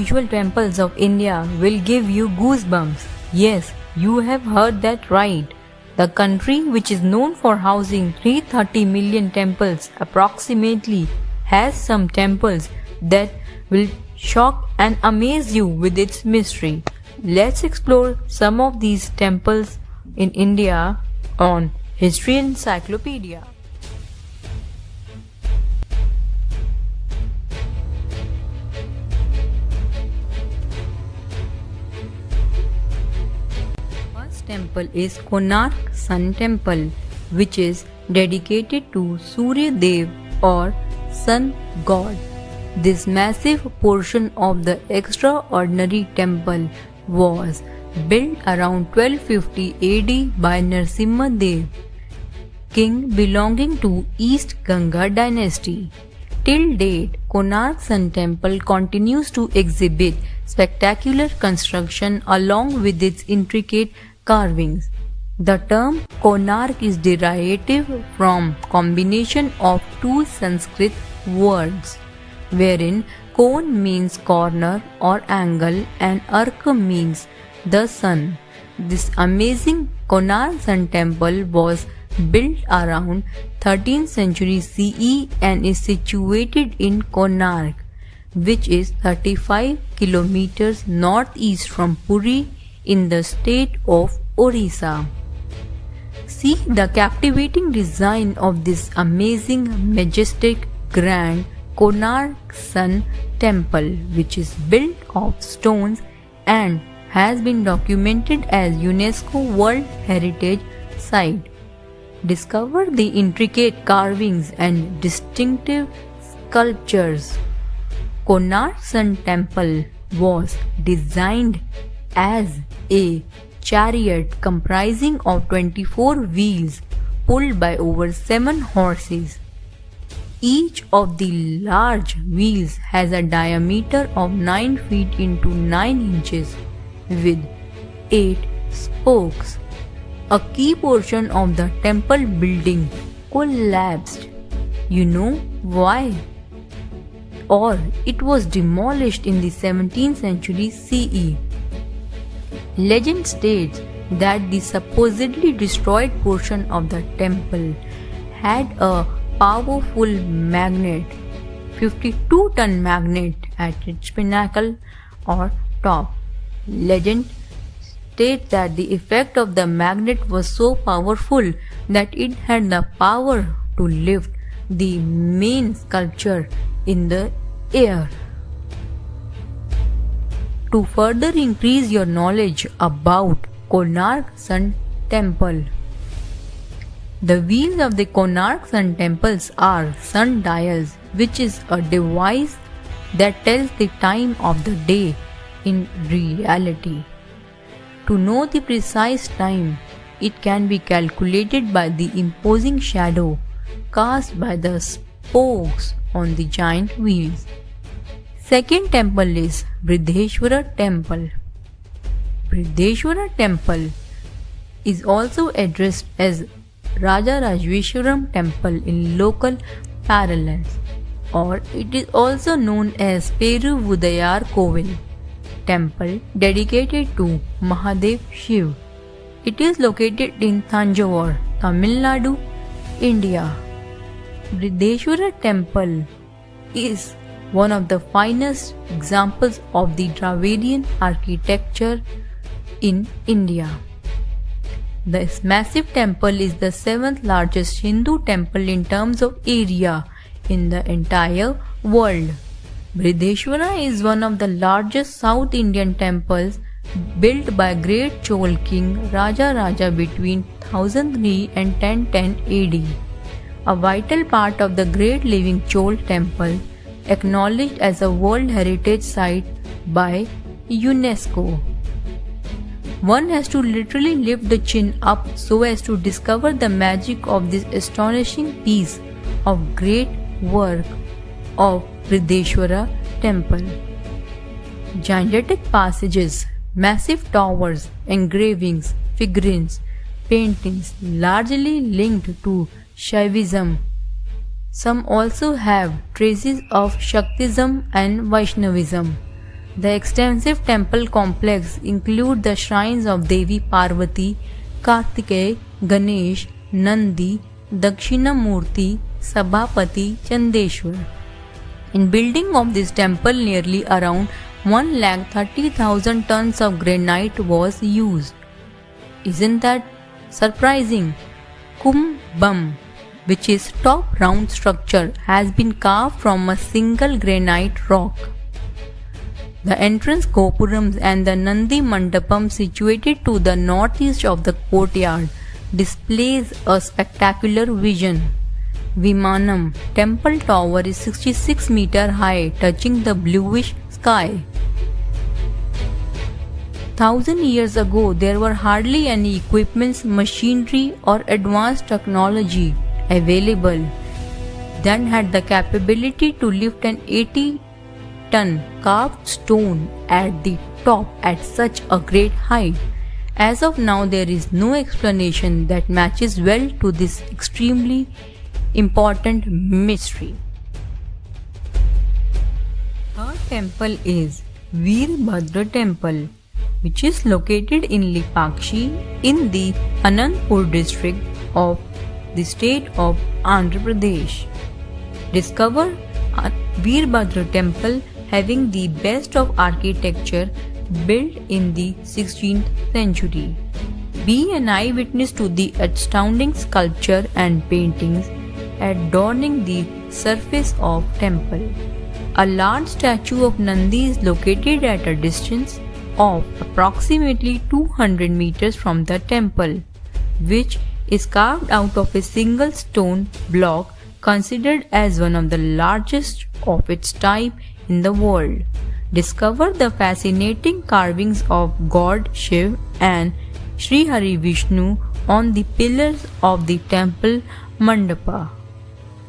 unusual temples of India will give you goosebumps. Yes, you have heard that right. The country, which is known for housing 330 million temples approximately, has some temples that will shock and amaze you with its mystery. Let's explore some of these temples in India on History Encyclopedia. First temple is Konark Sun Temple, which is dedicated to Surya Dev or Sun God. This massive portion of the extraordinary temple was built around 1250 AD by Narasimha Dev, king belonging to East Ganga dynasty. Till date, Konark Sun Temple continues to exhibit spectacular construction along with its intricate carvings. The term Konark is derivative from combination of two Sanskrit words, wherein Kon means corner or angle and Ark means the sun. This amazing Konark Sun Temple was built around 13th century CE and is situated in Konark, which is 35 kilometers northeast from Puri in the state of Orissa. See the captivating design of this amazing, majestic, grand Konark Sun Temple, which is built of stones and has been documented as UNESCO World Heritage Site. Discover the intricate carvings and distinctive sculptures. Konark Sun Temple was designed as a chariot comprising of 24 wheels pulled by over 7 horses. Each of the large wheels has a diameter of 9 feet into 9 inches with 8 spokes. A key portion of the temple building collapsed. You know why? Or it was demolished in the 17th century CE. Legend states that the supposedly destroyed portion of the temple had a powerful magnet, 52-ton magnet at its pinnacle or top. Legend states that the effect of the magnet was so powerful that it had the power to lift the main sculpture in the air. To further increase your knowledge about Konark Sun Temple, the wheels of the Konark Sun Temples are sundials, which is a device that tells the time of the day in reality. To know the precise time, it can be calculated by the imposing shadow cast by the spokes on the giant wheels. Second temple is Brihadeeswara Temple. Brihadeeswara Temple is also addressed as Rajarajeshwaram Temple in local parlance, or it is also known as Peruvudayar Kovil Temple dedicated to Mahadev Shiv. It is located in Tanjore, Tamil Nadu, India. Brihadeeswara Temple is one of the finest examples of the Dravidian architecture in India. This massive temple is the 7th largest Hindu temple in terms of area in the entire world. Brihadeeswara is one of the largest South Indian temples built by great Chol king Raja between 1003 and 1010 AD. A vital part of the great living Chol temple, acknowledged as a World Heritage Site by UNESCO. One has to literally lift the chin up so as to discover the magic of this astonishing piece of great work of Brihadeeswara Temple. Gigantic passages, massive towers, engravings, figurines, paintings largely linked to Shaivism. Some also have traces of Shaktism and Vaishnavism. The extensive temple complex includes the shrines of Devi Parvati, Kartikeya, Ganesh, Nandi, Dakshinamurti, Sabhapati, Chandeshwar. In building of this temple, nearly around 130,000 tons of granite was used. Isn't that surprising? Kumbham, which is top round structure, has been carved from a single granite rock. The entrance gopurams and the Nandi Mandapam situated to the northeast of the courtyard displays a spectacular vision. Vimanam temple tower is 66 meters high, touching the bluish sky. 1,000 years ago, there were hardly any equipments, machinery or advanced technology available that had the capability to lift an 80-ton carved stone at the top at such a great height. As of now, there is no explanation that matches well to this extremely important mystery. Third temple is Veerbhadra temple, which is located in Lipakshi in the Anantapur district of the state of Andhra Pradesh. Discover Veerbhadra temple having the best of architecture built in the 16th century. Be an eyewitness to the astounding sculpture and paintings adorning the surface of temple. A large statue of Nandi is located at a distance of approximately 200 meters from the temple, which is carved out of a single stone block considered as one of the largest of its type in the world. Discover the fascinating carvings of God Shiv and Sri Hari Vishnu on the pillars of the temple mandapa.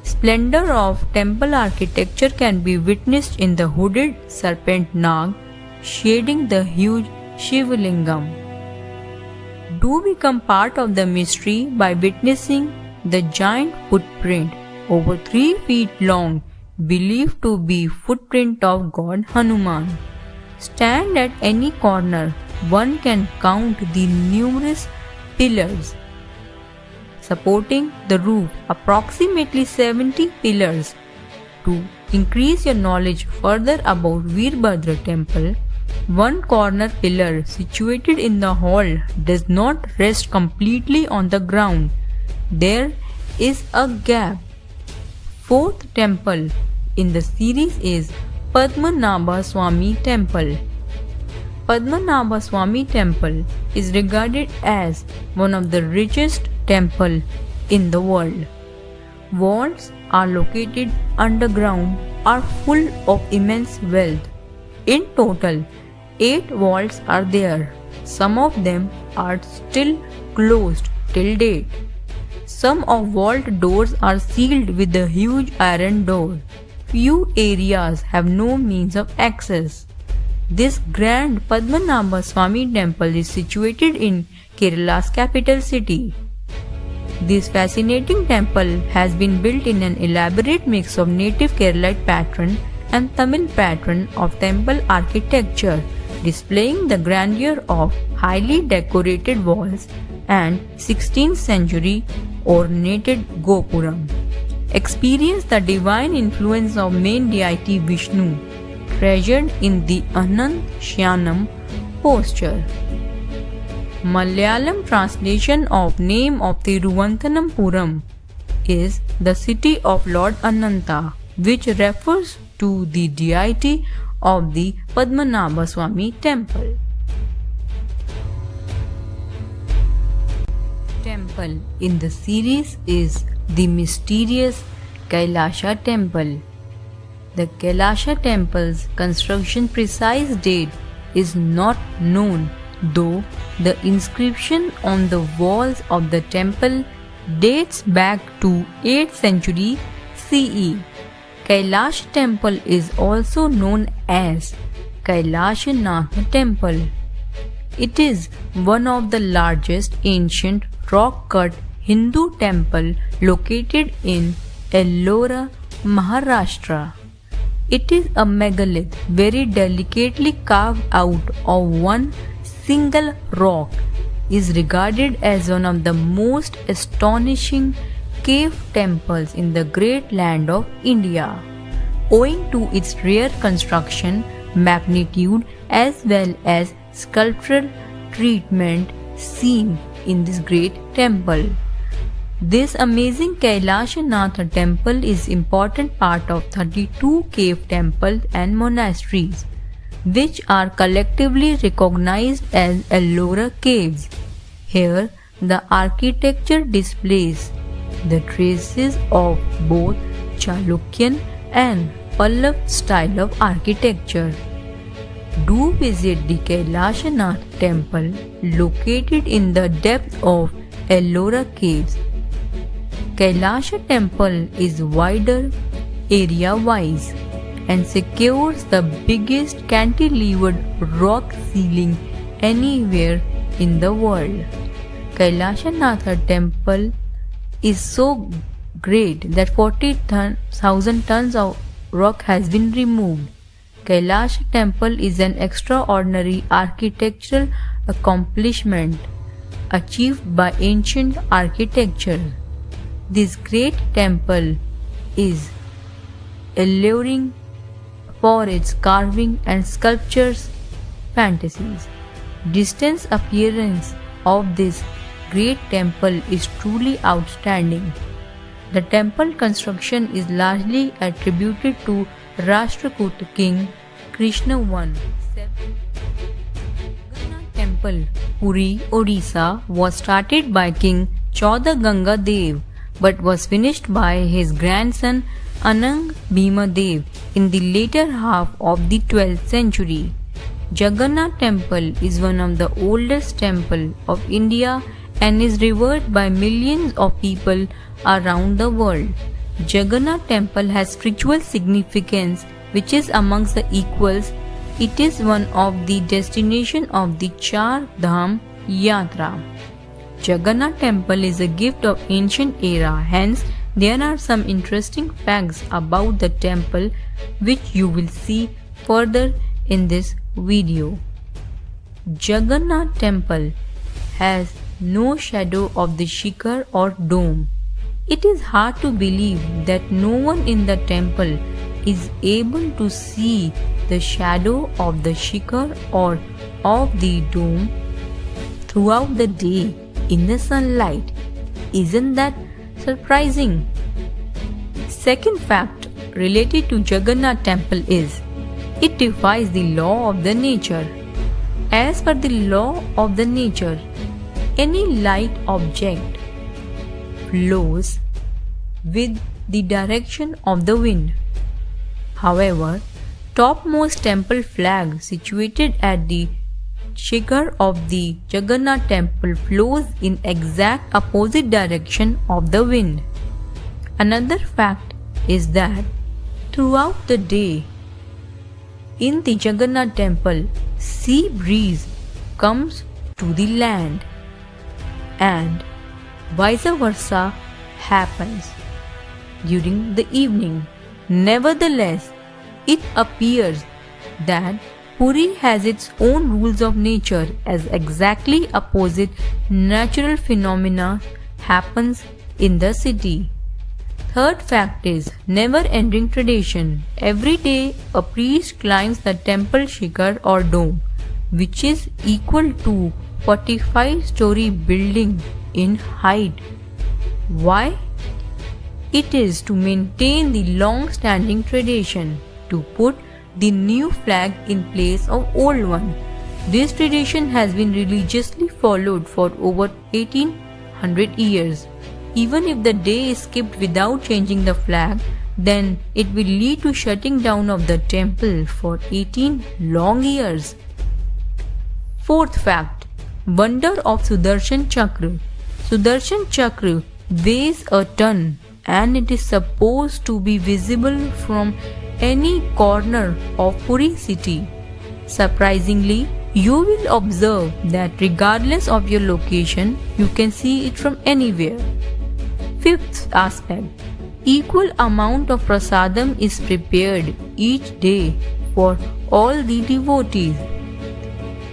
Splendor of temple architecture can be witnessed in the hooded serpent Nag shading the huge Shivlingam. Do become part of the mystery by witnessing the giant footprint over 3 feet long, believed to be footprint of God Hanuman. Stand at any corner, one can count the numerous pillars supporting the roof, approximately 70 pillars. To increase your knowledge further about Veerbhadra temple, one corner pillar situated in the hall does not rest completely on the ground. There is a gap. Fourth temple in the series is Padmanabha Swami temple. Padmanabha Swami temple is regarded as one of the richest temple in the world. Vaults are located underground are full of immense wealth. In total, 8 vaults are there. Some of them are still closed till date. Some of vault doors are sealed with a huge iron door. Few areas have no means of access. This grand Padmanabha Swami temple is situated in Kerala's capital city. This fascinating temple has been built in an elaborate mix of native Keralite pattern and Tamil pattern of temple architecture, displaying the grandeur of highly decorated walls and 16th century ornated gopuram. Experience the divine influence of main deity Vishnu, treasured in the Anant Shyanam posture. Malayalam translation of name of Thiruvananthapuram is the city of Lord Ananta, which refers to the deity of the Padmanabha Swami temple. Temple in the series is the mysterious Kailasha temple. The Kailasha temple's construction precise date is not known, though the inscription on the walls of the temple dates back to 8th century CE. Kailash temple is also known as Kailashnath temple. It is one of the largest ancient rock-cut Hindu temple located in Ellora, Maharashtra. It is a megalith very delicately carved out of one single rock, is regarded as one of the most astonishing cave temples in the great land of India, owing to its rare construction, magnitude as well as sculptural treatment seen in this great temple. This amazing Kailashanatha temple is important part of 32 cave temples and monasteries, which are collectively recognized as Ellora caves. Here, the architecture displays the traces of both Chalukyan and Pallav style of architecture. Do visit the Kailashanatha temple located in the depth of Ellora caves. Kailasha temple is wider area-wise and secures the biggest cantilevered rock ceiling anywhere in the world. Kailashanatha temple is so great that 40,000 tons of rock has been removed. Kailasha temple is an extraordinary architectural accomplishment achieved by ancient architecture. This great temple is alluring for its carving and sculptures fantasies. Distant appearance of this great temple is truly outstanding. The temple construction is largely attributed to Rashtrakuta King Krishna I. Jagannath Temple, Puri, Odisha was started by King Chauda Ganga Dev but was finished by his grandson Anang Bhima Dev in the later half of the 12th century. Jagannath Temple is one of the oldest temples of India and is revered by millions of people around the world. Jagannath Temple has spiritual significance which is amongst the equals. It is one of the destinations of the Char Dham Yatra. Jagannath Temple is a gift of ancient era, hence there are some interesting facts about the temple which you will see further in this video. Jagannath Temple has no shadow of the shikhar or dome. It is hard to believe that no one in the temple is able to see the shadow of the shikhar or of the dome throughout the day in the sunlight. Isn't that surprising? Second fact related to Jagannath Temple is it defies the law of the nature. As per the law of the nature, any light object flows with the direction of the wind. However, topmost temple flag situated at the shikhar of the Jagannath Temple flows in exact opposite direction of the wind. Another fact is that throughout the day in the Jagannath Temple, sea breeze comes to the land and vice versa happens during the evening. Nevertheless, it appears that Puri has its own rules of nature as exactly opposite natural phenomena happens in the city. Third fact is never-ending tradition. Every day a priest climbs the temple shikhar or dome, which is equal to 45-story building in height. Why? It is to maintain the long-standing tradition, to put the new flag in place of old one. This tradition has been religiously followed for over 1800 years. Even if the day is skipped without changing the flag, then it will lead to shutting down of the temple for 18 long years. Fourth fact, wonder of Sudarshan Chakra. Sudarshan Chakra weighs a ton and it is supposed to be visible from any corner of Puri city. Surprisingly, you will observe that regardless of your location, you can see it from anywhere. Fifth aspect, Equal amount of prasadam is prepared each day for all the devotees.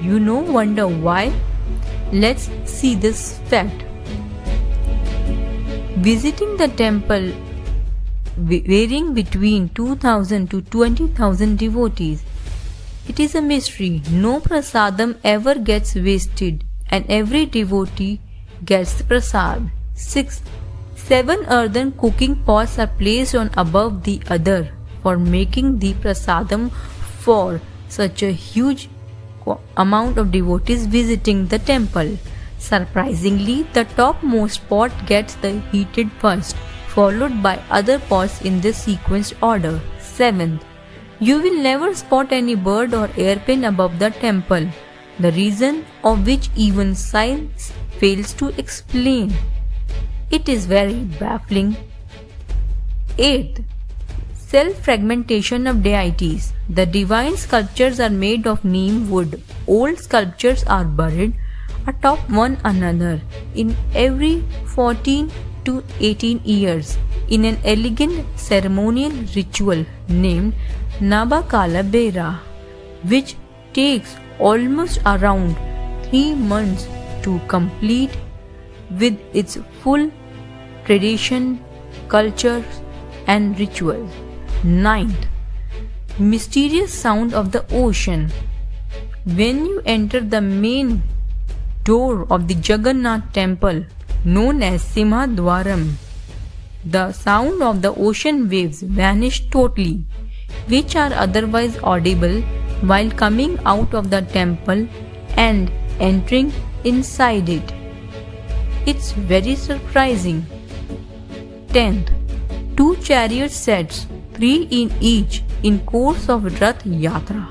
You no wonder why? Let's see this fact. Visiting the temple varying between 2,000 to 20,000 devotees. It is a mystery. No prasadam ever gets wasted and every devotee gets the prasad. 6. 7 earthen cooking pots are placed one above the other for making the prasadam for such a huge amount of devotees visiting the temple. Surprisingly, the topmost pot gets the heated first, followed by other pots in this sequenced order. 7th. You will never spot any bird or airplane above the temple, the reason of which even science fails to explain. It is very baffling. 8th. Self-fragmentation of deities. The divine sculptures are made of neem wood. Old sculptures are buried atop one another in every 14 to 18 years in an elegant ceremonial ritual named Nabakala Bera, which takes almost around 3 months to complete with its full tradition, culture and rituals. 9th. Mysterious sound of the ocean. When you enter the main door of the Jagannath temple, known as Simhadwaram, the sound of the ocean waves vanish totally, which are otherwise audible while coming out of the temple and entering inside it. It's very surprising. 10th. 2 chariot sets, 3 in each, in course of Rath Yatra.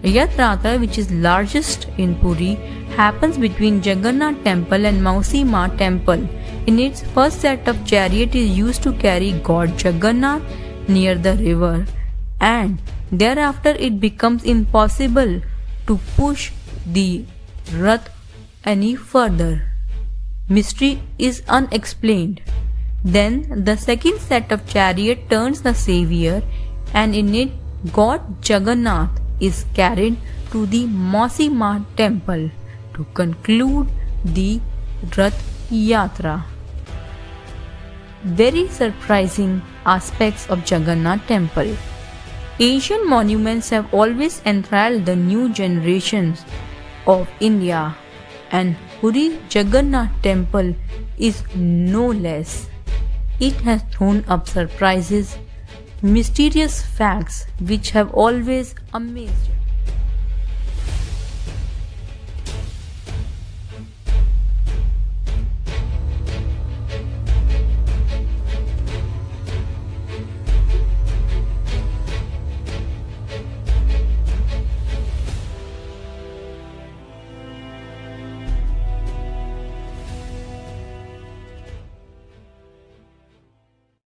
Rath Yatra, which is largest in Puri, happens between Jagannath temple and Mausi Ma temple. In its first set of chariot is used to carry God Jagannath near the river, and thereafter it becomes impossible to push the Rath any further. Mystery is unexplained. Then the second set of chariot turns the Savior, and in it God Jagannath is carried to the Mausi Ma temple to conclude the Rath Yatra. Very surprising aspects of Jagannath temple. Asian monuments have always enthralled the new generations of India, and Puri Jagannath temple is no less. It has thrown up surprises, mysterious facts which have always amazed.